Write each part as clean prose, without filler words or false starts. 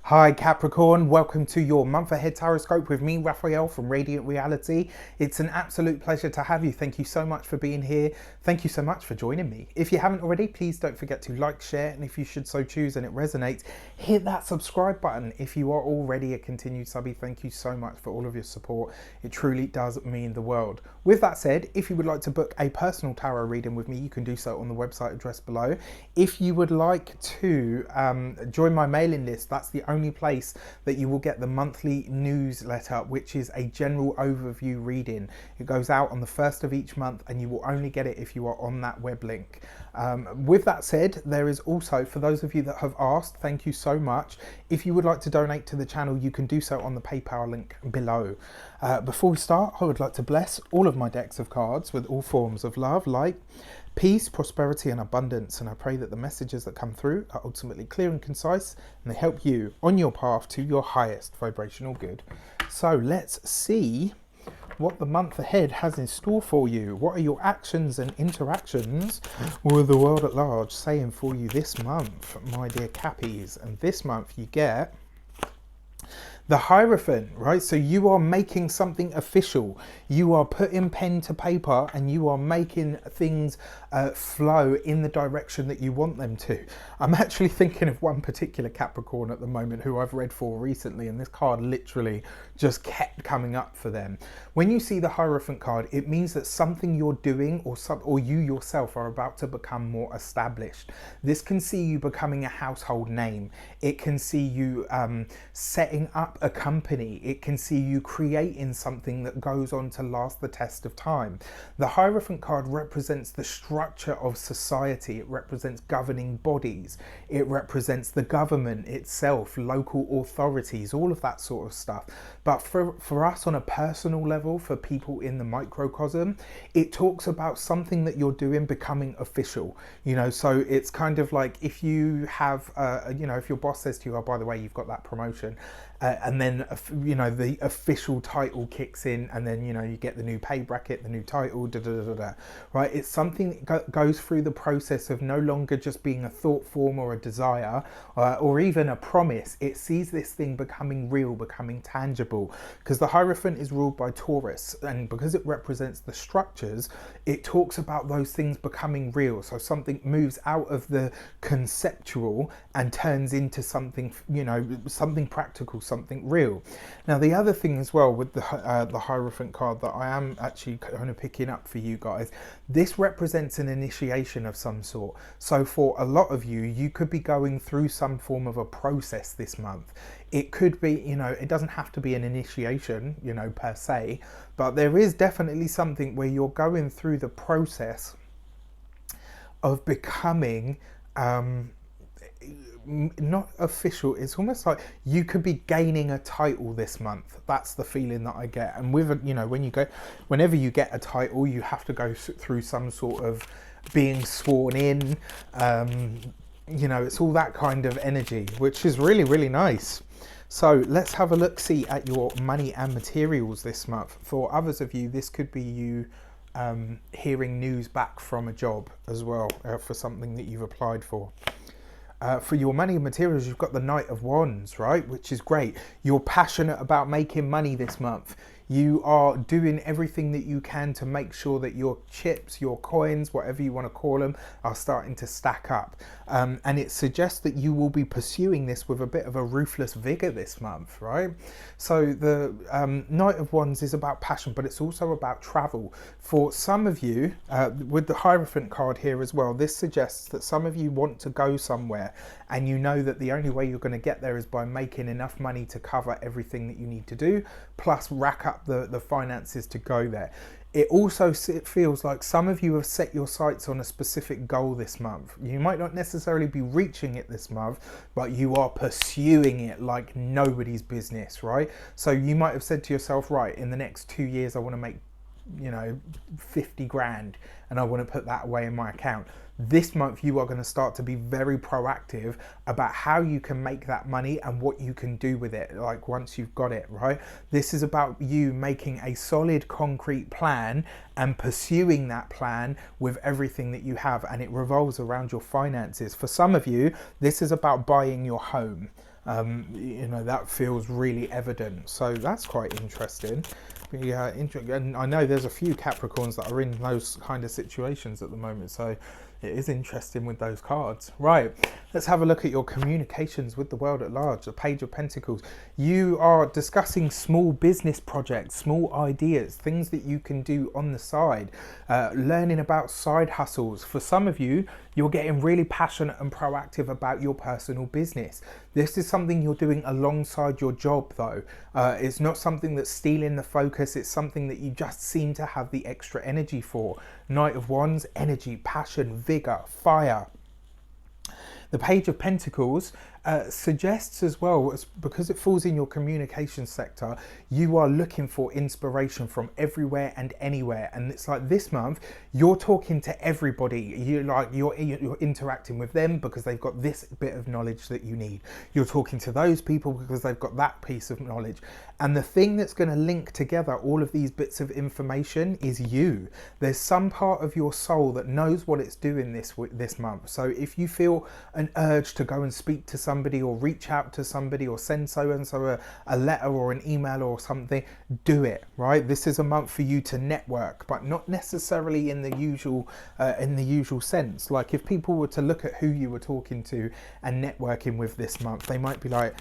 Hi Capricorn, welcome to your month ahead tarot with me, Raphael from Reydiant Reality. It's an absolute pleasure to have you. Thank you so much for being here. Thank you so much for joining me. If you haven't already, please don't forget to like, share, and if you should so choose and it resonates, hit that subscribe button. If you are already a continued subby, thank you so much for all of your support. It truly does mean the world. With that said, if you would like to book a personal tarot reading with me, you can do so on the website address below. If you would like to join my mailing list, that's the only place that you will get the monthly newsletter, which is a general overview reading. It goes out on the first of each month and you will only get it if you are on that web link. With that said, there is also, for those of you that have asked, thank you so much. If you would like to donate to the channel, you can do so on the PayPal link below. Before we start, I would like to bless all of my decks of cards with all forms of love, light, peace, prosperity and abundance, and I pray that the messages that come through are ultimately clear and concise and they help you on your path to your highest vibrational good. So let's see what the month ahead has in store for you. What are your actions and interactions with the world at large saying for you this month, my dear Cappies? And this month you get the Hierophant, right? So you are making something official. You are putting pen to paper and you are making things flow in the direction that you want them to. I'm actually thinking of one particular Capricorn at the moment who I've read for recently, and this card literally just kept coming up for them. When you see the Hierophant card, it means that something you're doing or you yourself are about to become more established. This can see you becoming a household name. It can see you setting up a company. It can see you creating something that goes on to last the test of time. The Hierophant card represents the structure of society. It represents governing bodies. It represents the government itself, local authorities, all of that sort of stuff. But for us on a personal level, for people in the microcosm, it talks about something that you're doing becoming official. You know, so it's kind of like if you have, you know, if your boss says to you, oh, by the way, you've got that promotion, and then, you know, the official title kicks in, and then, you know, you get the new pay bracket, the new title, right? It's something that goes through the process of no longer just being a thought form or a desire or even a promise. It sees this thing becoming real, becoming tangible, because the Hierophant is ruled by Taurus, and because it represents the structures, it talks about those things becoming real. So something moves out of the conceptual and turns into something, you know, something practical, something real. Now the other thing as well with the Hierophant card that I am actually kind of picking up for you guys, this represents an initiation of some sort. So for a lot of you, you could be going through some form of a process this month. It could be, you know, it doesn't have to be an initiation, you know, per se, but there is definitely something where you're going through the process of becoming not official. It's almost like you could be gaining a title this month. That's the feeling that I get. And with, you know, whenever you get a title, you have to go through some sort of being sworn in. You know, it's all that kind of energy, which is really, really nice. So let's have a look, see at your money and materials this month. For others of you, this could be you hearing news back from a job as well, for something that you've applied for. For your money and materials, you've got the Knight of Wands, right? Which is great. You're passionate about making money this month. You are doing everything that you can to make sure that your chips, your coins, whatever you want to call them, are starting to stack up. And it suggests that you will be pursuing this with a bit of a ruthless vigor this month, right? So the Knight of Wands is about passion, but it's also about travel. For some of you, with the Hierophant card here as well, this suggests that some of you want to go somewhere and you know that the only way you're going to get there is by making enough money to cover everything that you need to do, plus rack up the finances to go there. It also feels like some of you have set your sights on a specific goal this month. You might not necessarily be reaching it this month, but you are pursuing it like nobody's business, right? So you might have said to yourself, right, in the next 2 years, I want to make, you know, 50 grand and I want to put that away in my account. This month you are going to start to be very proactive about how you can make that money and what you can do with it, like once you've got it, right? This is about you making a solid concrete plan and pursuing that plan with everything that you have, and it revolves around your finances. For some of you, this is about buying your home. You know, that feels really evident. So that's quite interesting. Yeah, and I know there's a few Capricorns that are in those kind of situations at the moment, so it is interesting with those cards. Right, let's have a look at your communications with the world at large. The Page of Pentacles. You are discussing small business projects, small ideas, things that you can do on the side, learning about side hustles. For some of you, you're getting really passionate and proactive about your personal business. This is something you're doing alongside your job, though. It's not something that's stealing the focus. It's something that you just seem to have the extra energy for. Knight of Wands, energy, passion, vigor, fire. The Page of Pentacles suggests as well, because it falls in your communication sector, you are looking for inspiration from everywhere and anywhere. And it's like this month, you're talking to everybody. You're interacting with them because they've got this bit of knowledge that you need. You're talking to those people because they've got that piece of knowledge. And the thing that's going to link together all of these bits of information is you. There's some part of your soul that knows what it's doing this month. So if you feel an urge to go and speak to somebody or reach out to somebody or send so-and-so a letter or an email or something, do it, right? This is a month for you to network, but not necessarily in the usual sense. Like if people were to look at who you were talking to and networking with this month, they might be like,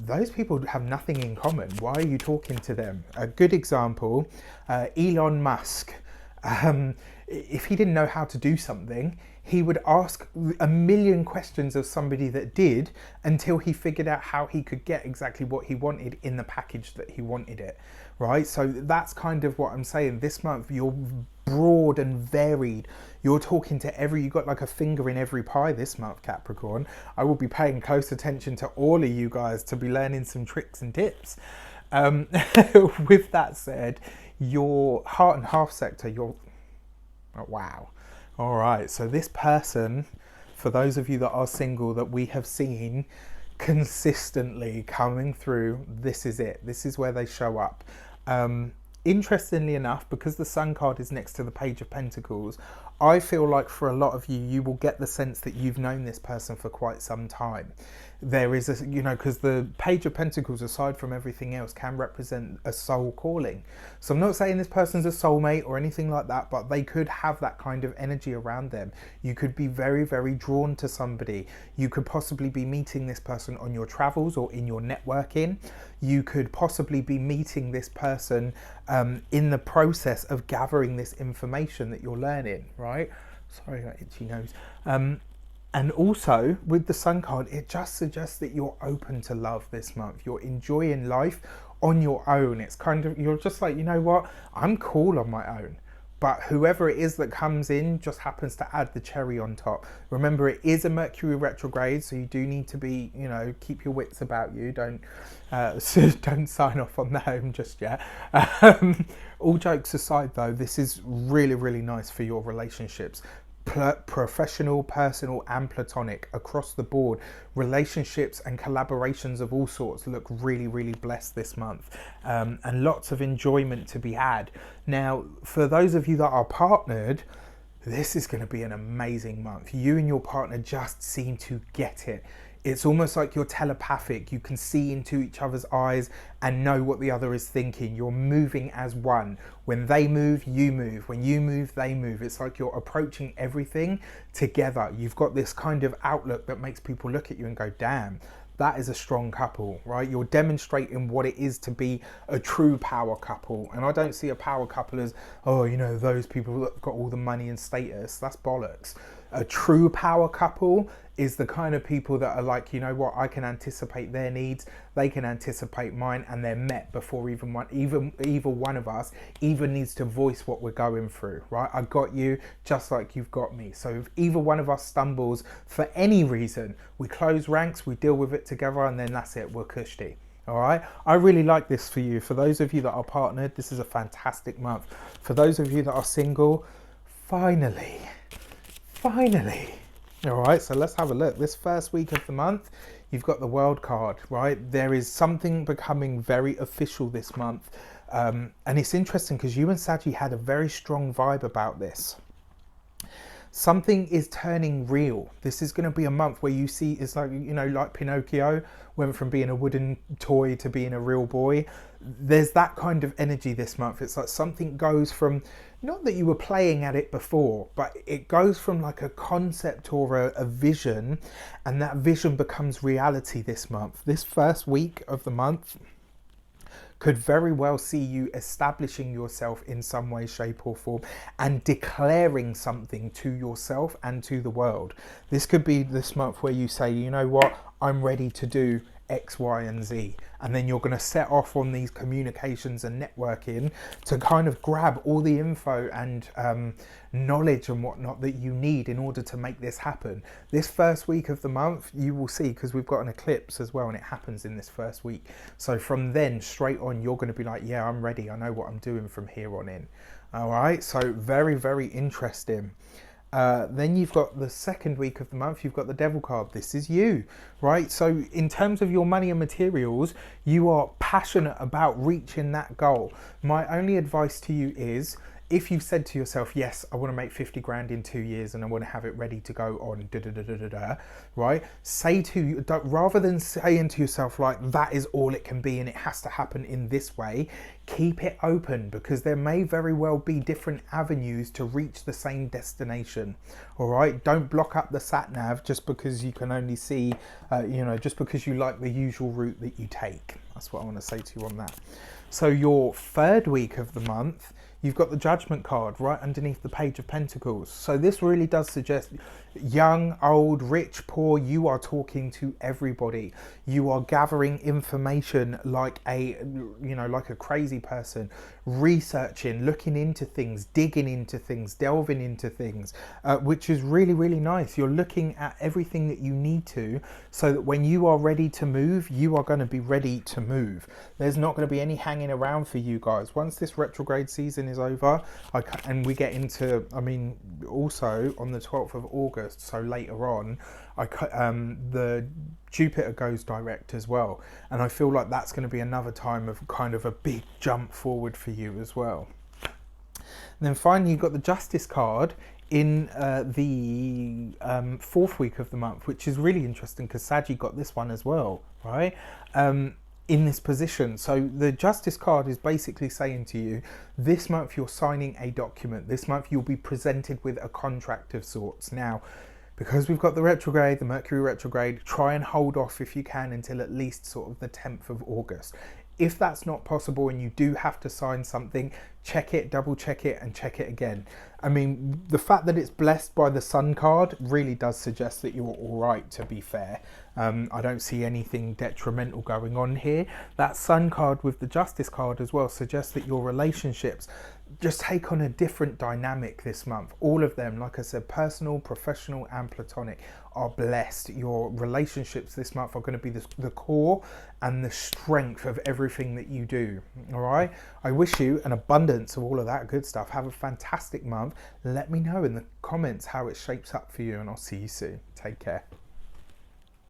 those people have nothing in common. Why are you talking to them? A good example, Elon Musk. If he didn't know how to do something, he would ask a million questions of somebody that did until he figured out how he could get exactly what he wanted in the package that he wanted it, right? So that's kind of what I'm saying. This month, you're broad and varied. You're talking to you got like a finger in every pie this month, Capricorn. I will be paying close attention to all of you guys to be learning some tricks and tips. With that said, your heart and half sector, oh, wow. All right, so this person, for those of you that are single, that we have seen consistently coming through, this is it. This is where they show up. Interestingly enough, because the Sun card is next to the Page of Pentacles, I feel like for a lot of you, you will get the sense that you've known this person for quite some time. There is a, because the Page of Pentacles, aside from everything else, can represent a soul calling. So I'm not saying this person's a soulmate or anything like that, but they could have that kind of energy around them. You could be very, very drawn to somebody. You could possibly be meeting this person on your travels or in your networking. You could possibly be meeting this person in the process of gathering this information that you're learning, right? Sorry, that itchy nose. And also with the Sun card, it just suggests that you're open to love this month. You're enjoying life on your own. It's kind of, you're just like, you know what? I'm cool on my own. But whoever it is that comes in just happens to add the cherry on top. Remember, it is a Mercury retrograde, so you do need to be, keep your wits about you. Don't sign off on the home just yet. All jokes aside, though, this is really, really nice for your relationships. Professional, personal and platonic across the board. Relationships and collaborations of all sorts look really, really blessed this month, and lots of enjoyment to be had. Now, for those of you that are partnered, this is going to be an amazing month. You and your partner just seem to get it. It's almost like you're telepathic. You can see into each other's eyes and know what the other is thinking. You're moving as one. When they move, you move. When you move, they move. It's like you're approaching everything together. You've got this kind of outlook that makes people look at you and go, damn, that is a strong couple, right? You're demonstrating what it is to be a true power couple. And I don't see a power couple as, those people that have got all the money and status. That's bollocks. A true power couple is the kind of people that are like, you know what, I can anticipate their needs, they can anticipate mine, and they're met before either one of us even needs to voice what we're going through, right? I got you just like you've got me. So if either one of us stumbles for any reason, we close ranks, we deal with it together, and then that's it, we're cushy. All right, I really like this for you. For those of you that are partnered, this is a fantastic month. For those of you that are single, finally. All right, so let's have a look. This first week of the month, you've got the World card, right? There is something becoming very official this month. And it's interesting because you and Saggy had a very strong vibe about this. something is turning real. This is going to be a month where you see, it's like, you know, like Pinocchio went from being a wooden toy to being a real boy. There's that kind of energy this month. It's like something goes from, not that you were playing at it before, but it goes from like a concept or a vision, and that vision becomes reality this month. This first week of the month could very well see you establishing yourself in some way, shape or form, and declaring something to yourself and to the world. This could be this month where you say, you know what, I'm ready to do X, Y and Z, and then you're going to set off on these communications and networking to kind of grab all the info and knowledge and whatnot that you need in order to make this happen. This first week of the month, you will see, because we've got an eclipse as well, and it happens in this first week. So from then straight on, you're going to be like, yeah, I'm ready. I know what I'm doing from here on in. All right. So very, very interesting. Then you've got the second week of the month, you've got the Devil card. This is you, right? So in terms of your money and materials, you are passionate about reaching that goal. My only advice to you is, if you've said to yourself, yes, I want to make 50 grand in 2 years and I want to have it ready to go on, right? Say to, rather than saying to yourself like, that is all it can be and it has to happen in this way, keep it open, because there may very well be different avenues to reach the same destination. All right, don't block up the sat nav just because you can only see, you know, just because you like the usual route that you take. That's what I want to say to you on that. So your third week of the month, you've got the Judgment card right underneath the Page of Pentacles. So this really does suggest young, old, rich, poor, you are talking to everybody. You are gathering information like a, you know, like a crazy person, researching, looking into things, digging into things, delving into things, which is really, really nice. You're looking at everything that you need to, so that when you are ready to move, you are going to be ready to move. There's not going to be any hanging around for you guys. Once this retrograde season is over, and we get into, I mean, also on the 12th of August, so later on, the Jupiter goes direct as well, and I feel like that's going to be another time of kind of a big jump forward for you as well. And then finally, you've got the Justice card in the fourth week of the month, which is really interesting because Saggy got this one as well, right? In this position. So the Justice card is basically saying to you, this month you're signing a document. This month you'll be presented with a contract of sorts. Now, because we've got the retrograde, the Mercury retrograde, try and hold off if you can until at least sort of the 10th of August. If that's not possible and you do have to sign something, check it, double check it and check it again. I mean, the fact that it's blessed by the Sun card really does suggest that you're all right, to be fair. I don't see anything detrimental going on here. That Sun card with the Justice card as well suggests that your relationships just take on a different dynamic this month. All of them, like I said, personal, professional and platonic, are blessed. Your relationships this month are going to be the core and the strength of everything that you do. All right, I wish you an abundance of all of that good stuff. Have a fantastic month. Let me know in the comments how it shapes up for you, and I'll see you soon. Take care.